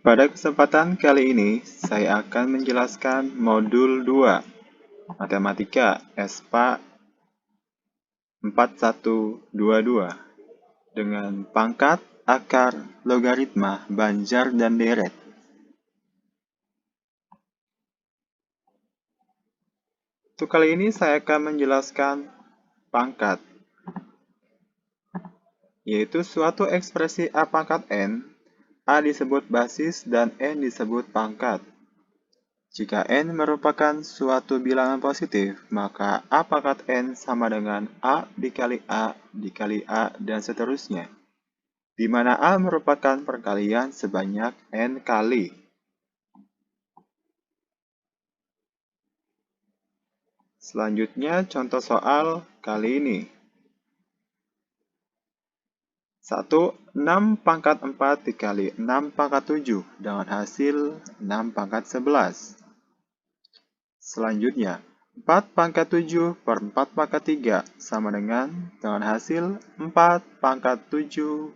Pada kesempatan kali ini, saya akan menjelaskan modul 2, Matematika ESPA 4122, dengan pangkat, akar, logaritma, banjar, dan deret. Untuk kali ini, saya akan menjelaskan pangkat, yaitu suatu ekspresi A pangkat N, A disebut basis dan N disebut pangkat. Jika N merupakan suatu bilangan positif, maka A pangkat N sama dengan A dikali A, dan seterusnya, di mana A merupakan perkalian sebanyak N kali. Selanjutnya, contoh soal kali ini. 1. 6 pangkat 4 dikali 6 pangkat 7 dengan hasil 6 pangkat 11. Selanjutnya, 4 pangkat 7 per 4 pangkat 3 sama dengan hasil 4 pangkat 7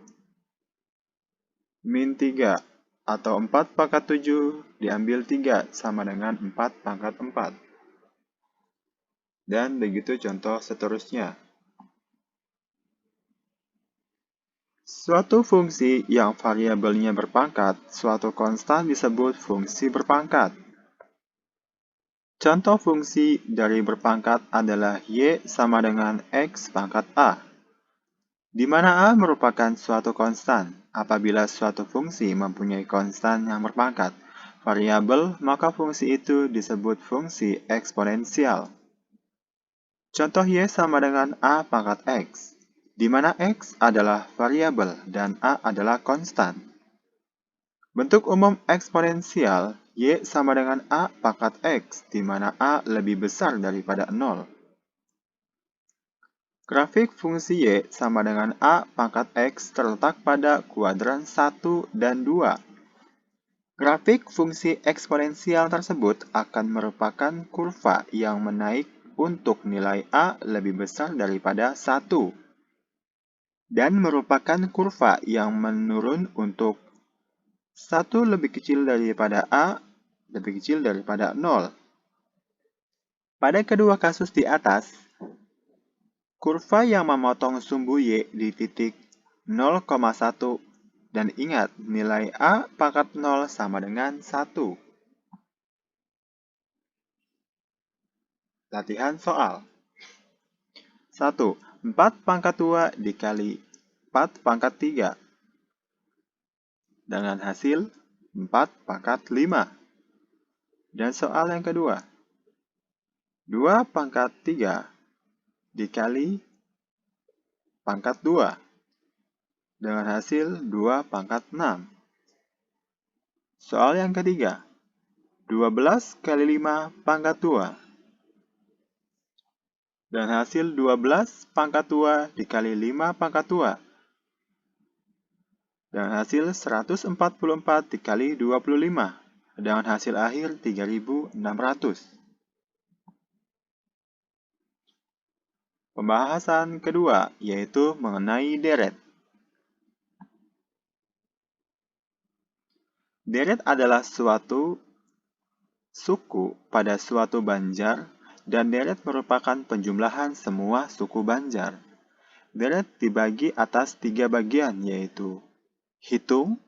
min 3, atau 4 pangkat 7 diambil 3 sama dengan 4 pangkat 4. Dan begitu contoh seterusnya. Suatu fungsi yang variabelnya berpangkat, suatu konstan disebut fungsi berpangkat. Contoh fungsi dari berpangkat adalah Y sama dengan X pangkat A, di mana A merupakan suatu konstan. Apabila suatu fungsi mempunyai konstan yang berpangkat variabel, maka fungsi itu disebut fungsi eksponensial. Contoh Y sama dengan A pangkat X, di mana X adalah variabel dan A adalah konstan. Bentuk umum eksponensial, Y sama dengan A pangkat X, di mana A lebih besar daripada 0. Grafik fungsi Y sama dengan A pangkat X terletak pada kuadran 1 dan 2. Grafik fungsi eksponensial tersebut akan merupakan kurva yang menaik untuk nilai A lebih besar daripada 1, dan merupakan kurva yang menurun untuk 1 lebih kecil daripada A lebih kecil daripada 0. Pada kedua kasus di atas, kurva yang memotong sumbu Y di titik 0,1, dan ingat nilai A pangkat 0 sama dengan 1. Latihan soal. 1. 4 pangkat 2 dikali 4 pangkat 3 dengan hasil 4 pangkat 5. Dan soal yang kedua. 2 pangkat 3 dikali pangkat 2 dengan hasil 2 pangkat 6. Soal yang ketiga. 12 kali 5 pangkat 2 dan hasil 12 pangkat 2 dikali 5 pangkat 2 dengan hasil 144 dikali 25 dengan hasil akhir 3600. Pembahasan kedua yaitu mengenai deret. Deret adalah suatu suku pada suatu banjar, dan deret merupakan penjumlahan semua suku banjar. Deret dibagi atas 3 bagian, yaitu hitung,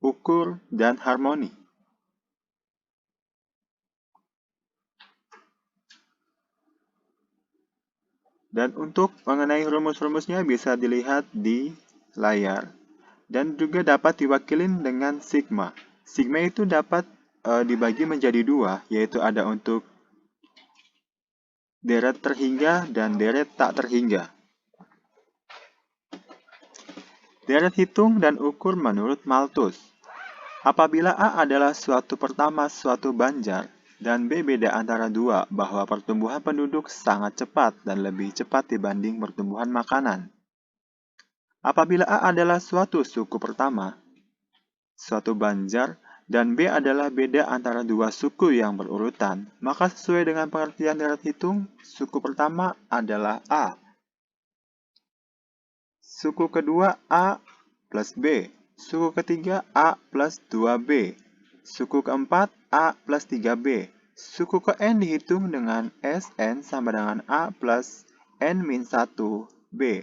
ukur, dan harmoni. Dan untuk mengenai rumus-rumusnya bisa dilihat di layar, dan juga dapat diwakilin dengan sigma. Sigma itu dapat dibagi menjadi 2, yaitu ada untuk deret terhingga dan deret tak terhingga. Deret hitung dan ukur menurut Malthus. Apabila A adalah suatu pertama suatu banjar, dan B beda antara 2 bahwa pertumbuhan penduduk sangat cepat dan lebih cepat dibanding pertumbuhan makanan. Apabila A adalah suatu suku pertama, suatu banjar, dan B adalah beda antara 2 suku yang berurutan, maka sesuai dengan pengertian deret hitung, suku pertama adalah A. Suku kedua A plus B. Suku ketiga A plus 2B. Suku keempat A plus 3B. Suku ke N dihitung dengan Sn sama dengan A plus N min 1B.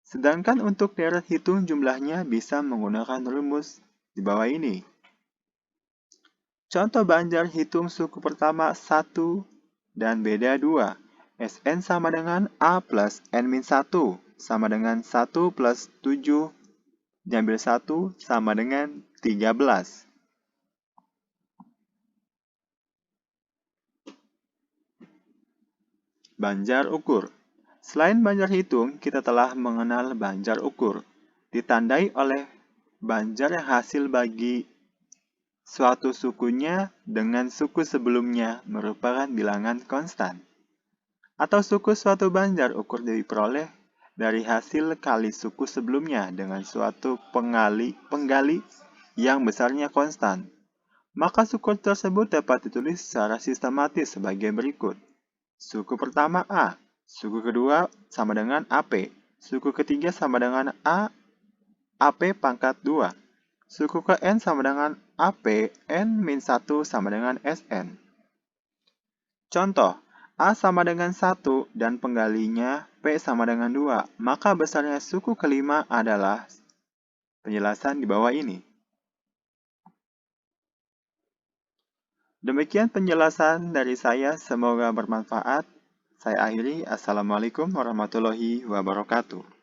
Sedangkan untuk deret hitung jumlahnya bisa menggunakan rumus di bawah ini. Contoh Banjar hitung suku pertama 1 dan beda 2. Sn sama dengan A plus N min 1 sama dengan 1 plus 7 diambil 1 sama dengan 13. Banjar ukur. Selain Banjar hitung, kita telah mengenal Banjar ukur. Ditandai oleh Banjar yang hasil bagi suatu sukunya dengan suku sebelumnya merupakan bilangan konstan. Atau suku suatu Banjar ukur diperoleh dari hasil kali suku sebelumnya dengan suatu penggali yang besarnya konstan. Maka suku tersebut dapat ditulis secara sistematis sebagai berikut. Suku pertama A, suku kedua sama dengan AP, suku ketiga sama dengan AP pangkat 2, suku ke N sama dengan AP, N min 1 sama dengan Sn. Contoh, A sama dengan 1 dan penggalinya P sama dengan 2, maka besarnya suku kelima adalah penjelasan di bawah ini. Demikian penjelasan dari saya, semoga bermanfaat. Saya akhiri, Assalamualaikum warahmatullahi wabarakatuh.